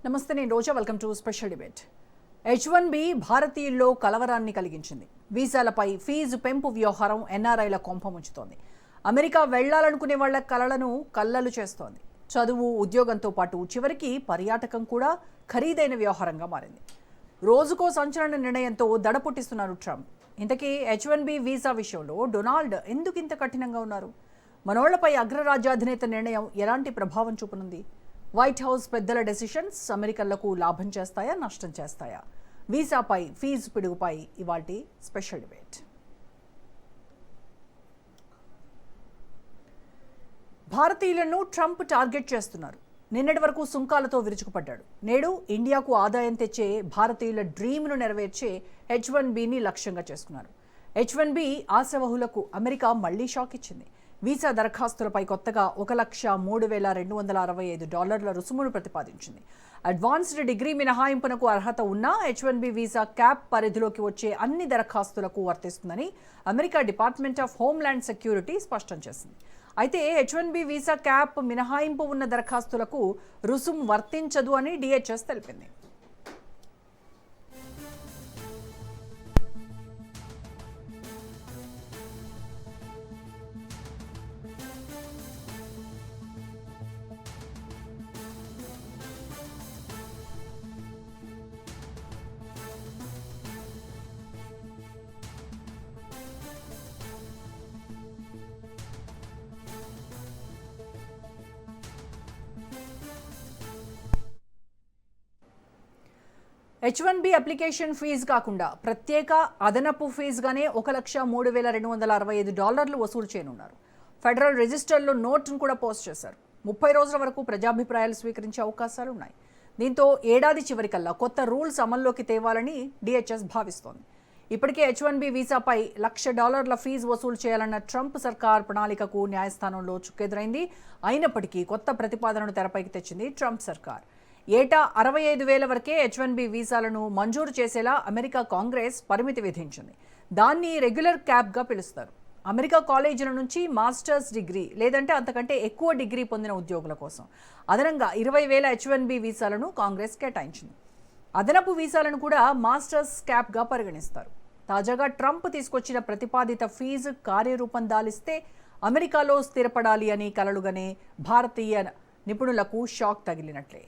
నమస్తే, నేను Roja. Welcome to special debate. H1B భారతీయుల్లో కలవరాన్ని కలిగించింది. వీసాలపై ఫీజు పెంపు వ్యవహారం ఎన్ఆర్ఐల కొంపముంచుతోంది. అమెరికా వెళ్లాలనుకునే వాళ్ల కలలను కల్లలు చేస్తోంది. చదువు, ఉద్యోగంతో పాటు చివరికి పర్యాటకం కూడా ఖరీదైన వ్యవహారంగా మారింది. రోజుకో సంచలన నిర్ణయంతో దడ పుట్టిస్తున్నారు ట్రంప్. ఇంతకీ H1B వీసా విషయంలో డొనాల్డ్ ఎందుకు ఇంత కఠినంగా ఉన్నారు? మనోళ్లపై అగ్రరాజ్యాధినేత నిర్ణయం ఎలాంటి ప్రభావం చూపనుంది? వైట్ హౌస్ పెద్దల డెసిషన్స్ అమెరికన్లకు లాభం చేస్తాయా, నష్టం చేస్తాయా? వీసాపై ఫీజు పిడుగుపై ఇవాల్టి స్పెషల్ డిబేట్. భారతీయులను ట్రంప్ టార్గెట్ చేస్తున్నారు. నిన్నటి వరకు సుంకాలతో విరుచుకుపడ్డాడు. నేడు ఇండియాకు ఆదాయం తెచ్చే భారతీయుల డ్రీమ్ను నెరవేర్చే H1Bని లక్ష్యంగా చేసుకున్నారు. H1B ఆశావహులకు అమెరికా మళ్లీ షాక్ ఇచ్చింది. వీసా దరఖాస్తులపై కొత్తగా $1,03,265 రుసుమును ప్రతిపాదించింది. అడ్వాన్స్డ్ డిగ్రీ మినహాయింపునకు అర్హత ఉన్న H1B వీసా క్యాప్ పరిధిలోకి వచ్చే అన్ని దరఖాస్తులకు వర్తిస్తుందని America department of homeland security స్పష్టం చేసింది. అయితే H1B వీసా క్యాప్ మినహాయింపు ఉన్న దరఖాస్తులకు రుసుము వర్తించదు అని DHS తెలిపింది. H1B అప్లికేషన్ ఫీజు కాకుండా ప్రత్యేక అదనపు ఫీజుగానే $1,03,265 వసూలు చేయనున్నారు. ఫెడరల్ రిజిస్టర్లో నోట్ను కూడా పోస్ట్ చేశారు. 30 రోజుల వరకు ప్రజాభిప్రాయాలు స్వీకరించే అవకాశాలు ఉన్నాయి. దీంతో ఏడాది చివరికల్లా కొత్త రూల్స్ అమల్లోకి తేవాలని DHS భావిస్తోంది. ఇప్పటికే H1B వీసాపై $1,00,000 ఫీజు వసూలు చేయాలన్న ట్రంప్ సర్కార్ ప్రణాళికకు న్యాయస్థానంలో చుక్కెదురైంది. అయినప్పటికీ కొత్త ప్రతిపాదనను తెరపైకి తెచ్చింది ట్రంప్ సర్కార్. ఏటా 65,000 వరకే H1B వీసాలను మంజూరు చేసేలా అమెరికా కాంగ్రెస్ పరిమితి విధించింది. దాన్ని రెగ్యులర్ క్యాప్గా పిలుస్తారు. అమెరికా కాలేజీల నుంచి మాస్టర్స్ డిగ్రీ లేదంటే అంతకంటే ఎక్కువ డిగ్రీ పొందిన ఉద్యోగుల కోసం అదనంగా 20,000 H1B వీసాలను కాంగ్రెస్ కేటాయించింది. అదనపు వీసాలను కూడా మాస్టర్స్ క్యాప్గా పరిగణిస్తారు. తాజాగా ట్రంప్ తీసుకొచ్చిన ప్రతిపాదిత ఫీజు కార్యరూపం దాలిస్తే అమెరికాలో స్థిరపడాలి అని కలలుగనే భారతీయ నిపుణులకు షాక్ తగిలినట్లే.